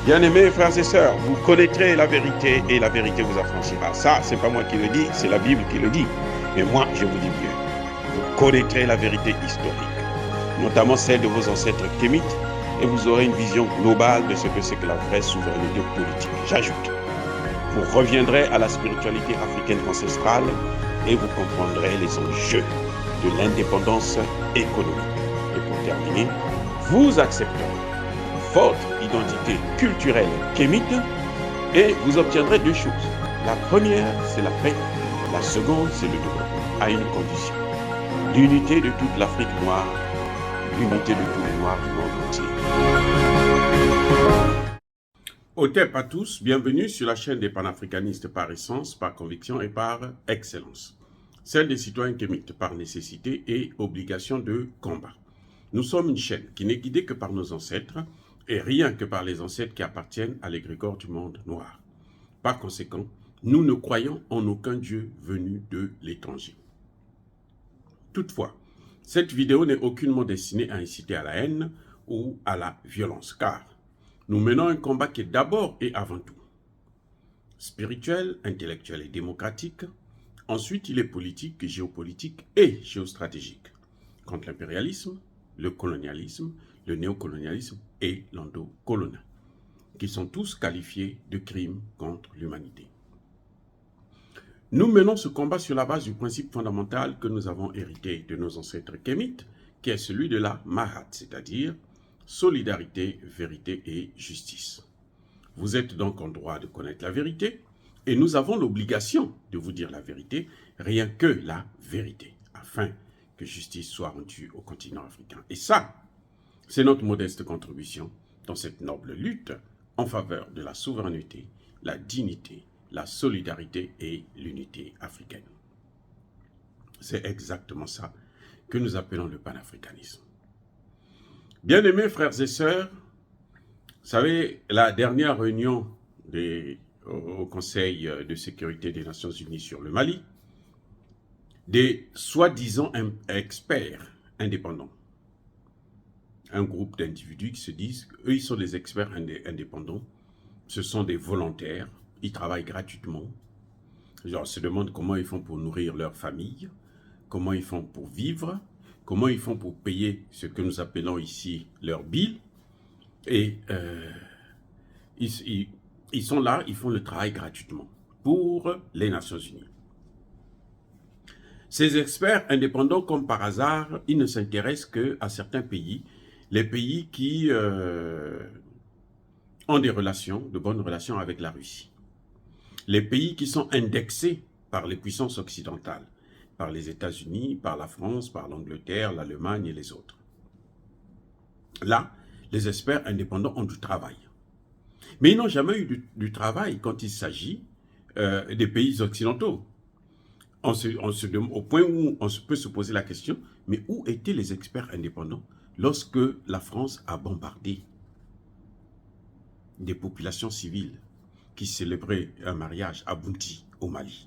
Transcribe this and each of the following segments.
Bien-aimés frères et sœurs, vous connaîtrez la vérité et la vérité vous affranchira. Ça, c'est pas moi qui le dis, c'est la Bible qui le dit. Mais moi, je vous dis mieux. Vous connaîtrez la vérité historique, notamment celle de vos ancêtres kémites, et vous aurez une vision globale de ce que c'est que la vraie souveraineté politique. J'ajoute, vous reviendrez à la spiritualité africaine ancestrale et vous comprendrez les enjeux de l'indépendance économique. Et pour terminer, vous accepterez votre identité culturelle kémite et vous obtiendrez deux choses. La première, c'est la paix. La seconde, c'est le développement, à une condition. L'unité de toute l'Afrique noire, l'unité de tous les Noirs du monde entier. Otep à tous, bienvenue sur la chaîne des panafricanistes par essence, par conviction et par excellence. Celle des citoyens kémites par nécessité et obligation de combat. Nous sommes une chaîne qui n'est guidée que par nos ancêtres et rien que par les ancêtres qui appartiennent à l'égrégore du monde noir. Par conséquent, nous ne croyons en aucun Dieu venu de l'étranger. Toutefois, cette vidéo n'est aucunement destinée à inciter à la haine ou à la violence, car nous menons un combat qui est d'abord et avant tout spirituel, intellectuel et démocratique. Ensuite, il est politique, géopolitique et géostratégique, contre l'impérialisme, le colonialisme, le néocolonialisme et l'endocolonial, qui sont tous qualifiés de crimes contre l'humanité. Nous menons ce combat sur la base du principe fondamental que nous avons hérité de nos ancêtres kémites, qui est celui de la Mahat, c'est-à-dire solidarité, vérité et justice. Vous êtes donc en droit de connaître la vérité, et nous avons l'obligation de vous dire la vérité, rien que la vérité, afin que justice soit rendue au continent africain. Et ça, c'est notre modeste contribution dans cette noble lutte en faveur de la souveraineté, la dignité, la solidarité et l'unité africaine. C'est exactement ça que nous appelons le panafricanisme. Bien-aimés frères et sœurs, vous savez, la dernière réunion au Conseil de sécurité des Nations Unies sur le Mali, des soi-disant experts indépendants, un groupe d'individus qui se disent qu'eux, ils sont des experts indépendants, ce sont des volontaires, ils travaillent gratuitement. On se demande comment ils font pour nourrir leur famille, comment ils font pour vivre, comment ils font pour payer ce que nous appelons ici leur bill. Et ils sont là, ils font le travail gratuitement pour les Nations Unies. Ces experts indépendants, comme par hasard, ils ne s'intéressent qu'à certains pays, les pays qui ont des relations, de bonnes relations avec la Russie. Les pays qui sont indexés par les puissances occidentales, par les États-Unis, par la France, par l'Angleterre, l'Allemagne et les autres. Là, les experts indépendants ont du travail. Mais ils n'ont jamais eu du travail quand il s'agit des pays occidentaux. Au point où on peut se poser la question, mais où étaient les experts indépendants lorsque la France a bombardé des populations civiles qui célébraient un mariage à Bounti, au Mali?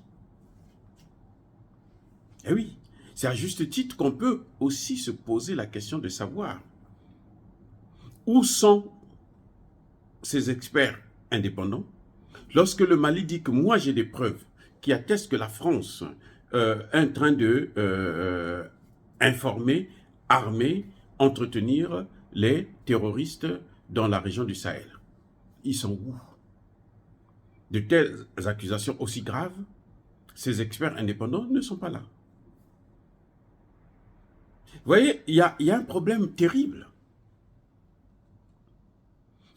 Eh oui, c'est à juste titre qu'on peut aussi se poser la question de savoir où sont ces experts indépendants lorsque le Mali dit que moi j'ai des preuves qui attestent que la France est en train de informer, armer, entretenir les terroristes dans la région du Sahel. Ils sont où? De telles accusations aussi graves, ces experts indépendants ne sont pas là. Vous voyez, il y a un problème terrible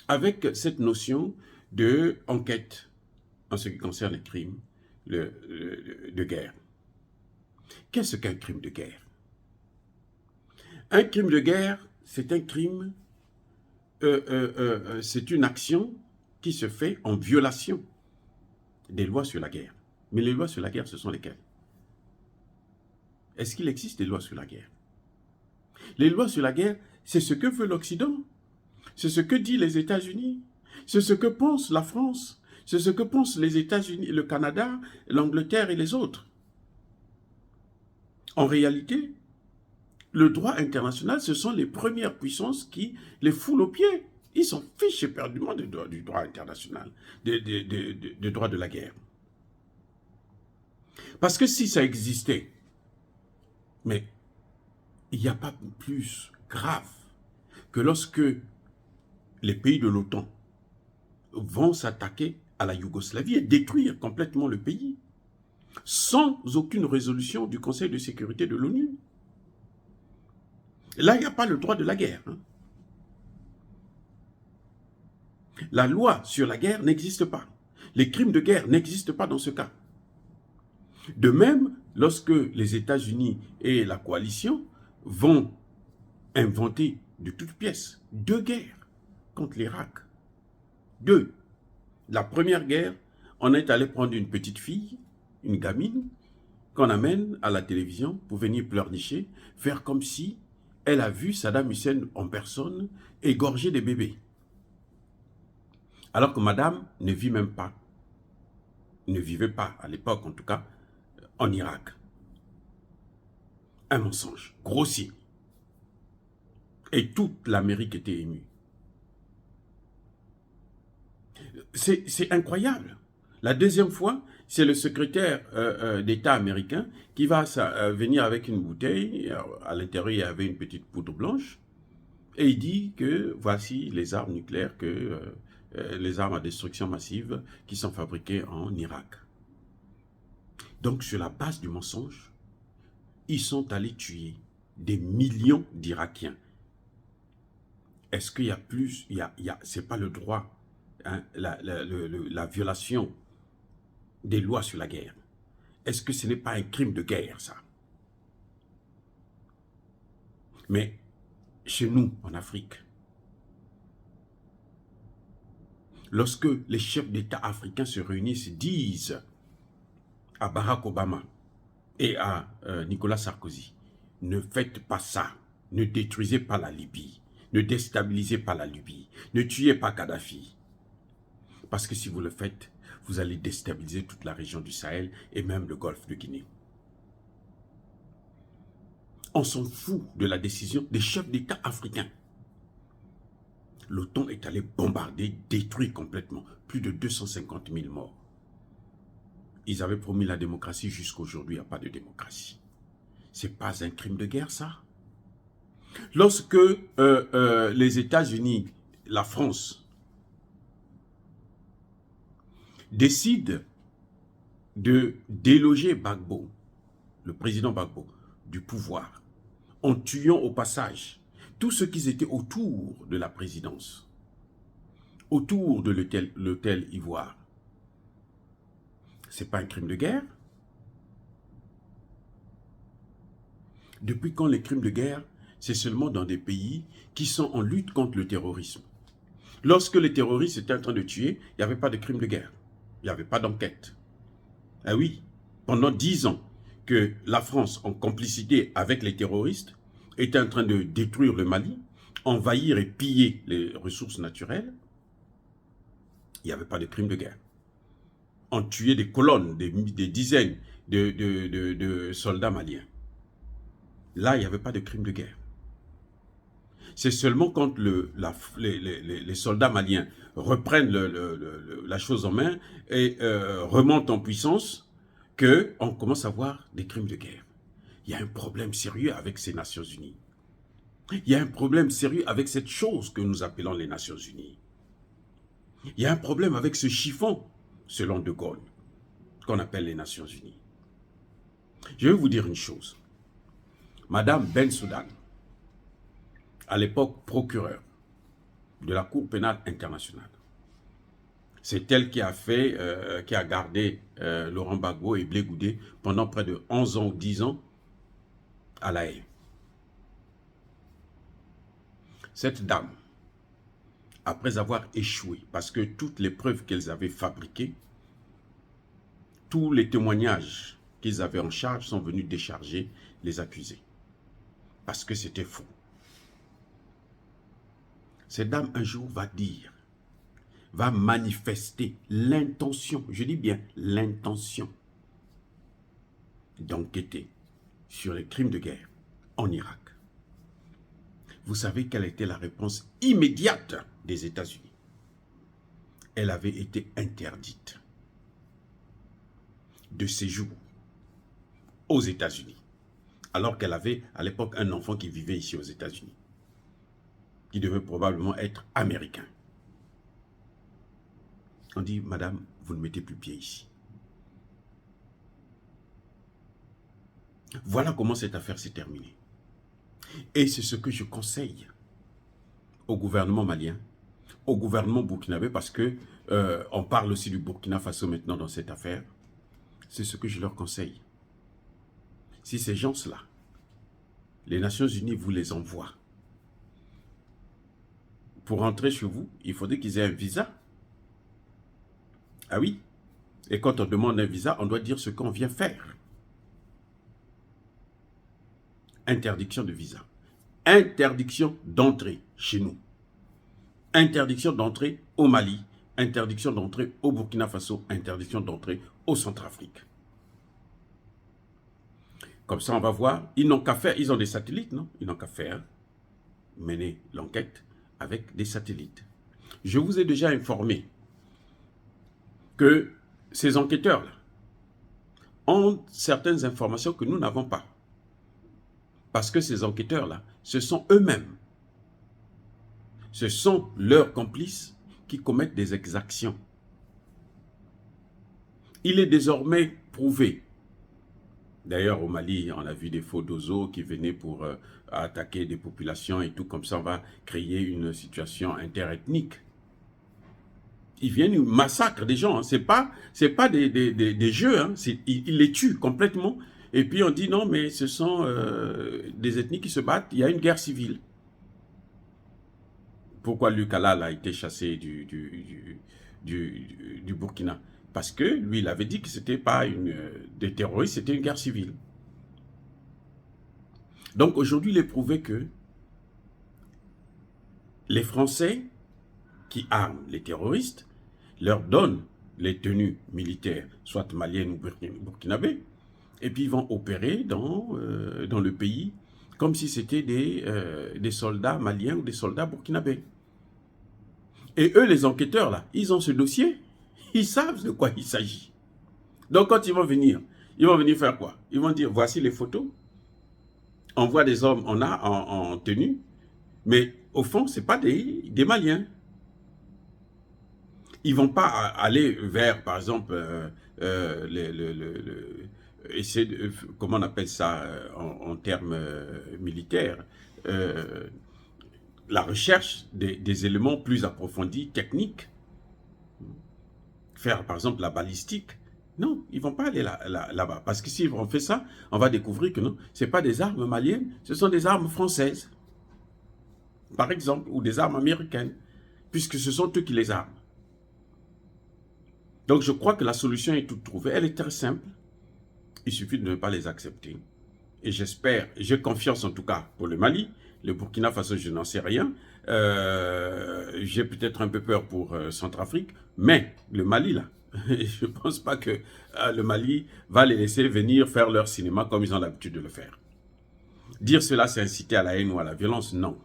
avec cette notion d'enquête en ce qui concerne les crimes de guerre. Qu'est-ce qu'un crime de guerre? Un crime de guerre, c'est un crime, c'est une action qui se fait en violation des lois sur la guerre. Mais les lois sur la guerre, ce sont lesquelles? Est-ce qu'il existe des lois sur la guerre? Les lois sur la guerre, c'est ce que veut l'Occident. C'est ce que disent les États-Unis. C'est ce que pense la France. C'est ce que pensent les États-Unis, le Canada, l'Angleterre et les autres. En réalité, le droit international, ce sont les premières puissances qui les foulent aux pieds Ils s'en fichent éperdument du droit international, du droit de la guerre. Parce que si ça existait, mais il n'y a pas plus grave que lorsque les pays de l'OTAN vont s'attaquer à la Yougoslavie et détruire complètement le pays, sans aucune résolution du Conseil de sécurité de l'ONU. Là, il n'y a pas le droit de la guerre. La loi sur la guerre n'existe pas. Les crimes de guerre n'existent pas dans ce cas. De même, lorsque les États-Unis et la coalition vont inventer de toutes pièces 2 guerres contre l'Irak. 2. La première guerre, on est allé prendre une petite fille, une gamine, qu'on amène à la télévision pour venir pleurnicher, faire comme si elle a vu Saddam Hussein en personne égorger des bébés. Alors que madame ne vit même pas, ne vivait pas à l'époque en tout cas, en Irak. Un mensonge grossier. Et toute l'Amérique était émue. C'est incroyable. La deuxième fois, c'est le secrétaire d'État américain qui va venir avec une bouteille. À l'intérieur, il y avait une petite poudre blanche. Et il dit que voici les armes nucléaires, les armes à destruction massive qui sont fabriquées en Irak. Donc, sur la base du mensonge, ils sont allés tuer des millions d'Irakiens. Est-ce qu'il y a plus, c'est pas le droit, hein, la violation des lois sur la guerre? Est-ce que ce n'est pas un crime de guerre, ça? Mais chez nous, en Afrique, lorsque les chefs d'État africains se réunissent, disent à Barack Obama et à Nicolas Sarkozy, ne faites pas ça, ne détruisez pas la Libye, ne déstabilisez pas la Libye, ne tuez pas Kadhafi. Parce que si vous le faites, vous allez déstabiliser toute la région du Sahel et même le golfe de Guinée. On s'en fout de la décision des chefs d'État africains. L'OTAN est allé bombarder, détruire complètement. Plus de 250 000 morts. Ils avaient promis la démocratie, jusqu'à aujourd'hui, il n'y a pas de démocratie. Ce n'est pas un crime de guerre, ça? Lorsque les États-Unis, la France, décident de déloger Gbagbo, le président Gbagbo, du pouvoir, en tuant au passage tous ceux qui étaient autour de la présidence, autour de l'hôtel Ivoire, ce n'est pas un crime de guerre? Depuis quand les crimes de guerre, c'est seulement dans des pays qui sont en lutte contre le terrorisme? Lorsque les terroristes étaient en train de tuer, il n'y avait pas de crime de guerre. Il n'y avait pas d'enquête. Ah oui, pendant 10 ans que la France, en complicité avec les terroristes, était en train de détruire le Mali, envahir et piller les ressources naturelles, il n'y avait pas de crime de guerre. On tuait des colonnes, des dizaines de soldats maliens. Là, il n'y avait pas de crime de guerre. C'est seulement quand les soldats maliens reprennent la chose en main et remontent en puissance qu'on commence à voir des crimes de guerre. Il y a un problème sérieux avec ces Nations Unies. Il y a un problème sérieux avec cette chose que nous appelons les Nations Unies. Il y a un problème avec ce chiffon, selon De Gaulle, qu'on appelle les Nations Unies. Je vais vous dire une chose. Madame Bensouda, à l'époque procureure de la Cour pénale internationale, c'est elle qui a gardé Laurent Gbagbo et Blé Goudé pendant près de 11 ans ou 10 ans à La Haye. Cette dame, après avoir échoué, parce que toutes les preuves qu'elles avaient fabriquées, tous les témoignages qu'ils avaient en charge sont venus décharger les accusés. Parce que c'était faux. Cette dame, un jour, va dire, va manifester l'intention, je dis bien l'intention, d'enquêter sur les crimes de guerre en Irak. Vous savez quelle était la réponse immédiate des États-Unis? Elle avait été interdite de séjour aux États-Unis, alors qu'elle avait à l'époque un enfant qui vivait ici aux États-Unis, qui devait probablement être américain. On dit, madame, vous ne mettez plus pied ici. Voilà comment cette affaire s'est terminée. Et c'est ce que je conseille au gouvernement malien, au gouvernement burkinabé, parce que on parle aussi du Burkina Faso maintenant dans cette affaire. C'est ce que je leur conseille. Si ces gens-là, les Nations Unies vous les envoient, pour rentrer chez vous, il faudrait qu'ils aient un visa. Ah oui? Et quand on demande un visa, on doit dire ce qu'on vient faire. Interdiction de visa. Interdiction d'entrée chez nous. Interdiction d'entrée au Mali. Interdiction d'entrée au Burkina Faso. Interdiction d'entrée au Centrafrique. Comme ça, on va voir. Ils n'ont qu'à faire. Ils ont des satellites, non? Ils n'ont qu'à faire mener l'enquête avec des satellites. Je vous ai déjà informé que ces enquêteurs-là ont certaines informations que nous n'avons pas. Parce que ces enquêteurs-là, ce sont eux-mêmes. Ce sont leurs complices qui commettent des exactions. Il est désormais prouvé. D'ailleurs, au Mali, on a vu des faux dozos qui venaient pour attaquer des populations et tout. Comme ça, on va créer une situation interethnique. Ils viennent, ils massacrent des gens. Hein. Ce n'est pas des jeux. Hein. Ils les tuent complètement. Et puis on dit non, mais ce sont des ethnies qui se battent. Il y a une guerre civile. Pourquoi Luc Halal a été chassé du Burkina? Parce que lui, il avait dit que ce n'était pas des terroristes, c'était une guerre civile. Donc aujourd'hui, il est prouvé que les Français qui arment les terroristes leur donnent les tenues militaires, soit maliennes ou burkinabées, et puis ils vont opérer dans le pays comme si c'était des soldats maliens ou des soldats burkinabés. Et eux, les enquêteurs, là, ils ont ce dossier. Ils savent de quoi il s'agit. Donc, quand ils vont venir faire quoi? Ils vont dire, voici les photos. On voit des hommes en tenue, mais au fond, ce n'est pas des Maliens. Ils ne vont pas aller vers, par exemple, comment on appelle ça en termes militaires, la recherche des éléments plus approfondis, techniques. Faire, par exemple, la balistique. Non, ils ne vont pas aller là-bas. Parce que si on fait ça, on va découvrir que non, ce n'est pas des armes maliennes, ce sont des armes françaises. Par exemple, ou des armes américaines. Puisque ce sont eux qui les arment. Donc, je crois que la solution est toute trouvée. Elle est très simple. Il suffit de ne pas les accepter. Et j'espère, j'ai confiance en tout cas pour le Mali. Le Burkina Faso, je n'en sais rien. J'ai peut-être un peu peur pour Centrafrique. Mais le Mali, là, je ne pense pas que le Mali va les laisser venir faire leur cinéma comme ils ont l'habitude de le faire. Dire cela, c'est inciter à la haine ou à la violence. Non.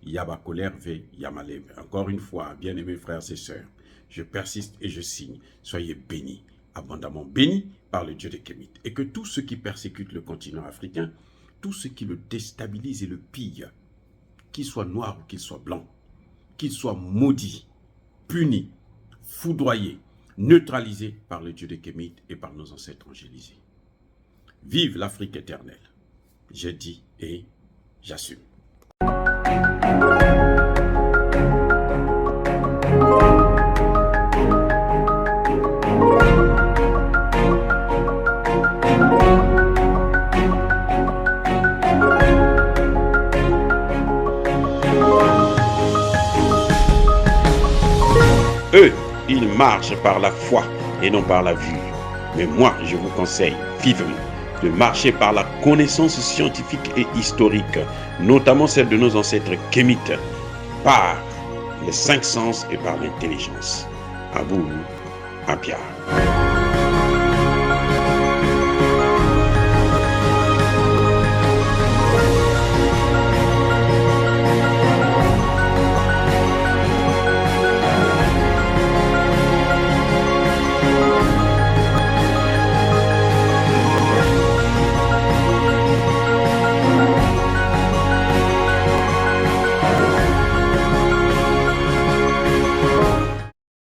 Yaba colère ve yamalem. Encore une fois, bien-aimés frères et sœurs, je persiste et je signe. Soyez bénis, abondamment bénis par le Dieu des Kémites. Et que tous ceux qui persécutent le continent africain, tous ceux qui le déstabilisent et le pillent, qu'ils soient noirs ou qu'ils soient blancs, qu'ils soient maudits, punis, foudroyés, neutralisés par le Dieu des Kémites et par nos ancêtres angélisés. Vive l'Afrique éternelle. J'ai dit et j'assume. Eux, ils marchent par la foi et non par la vue. Mais moi, je vous conseille vivement de marcher par la connaissance scientifique et historique, notamment celle de nos ancêtres kémites, par les 5 sens et par l'intelligence. À vous, à Pierre.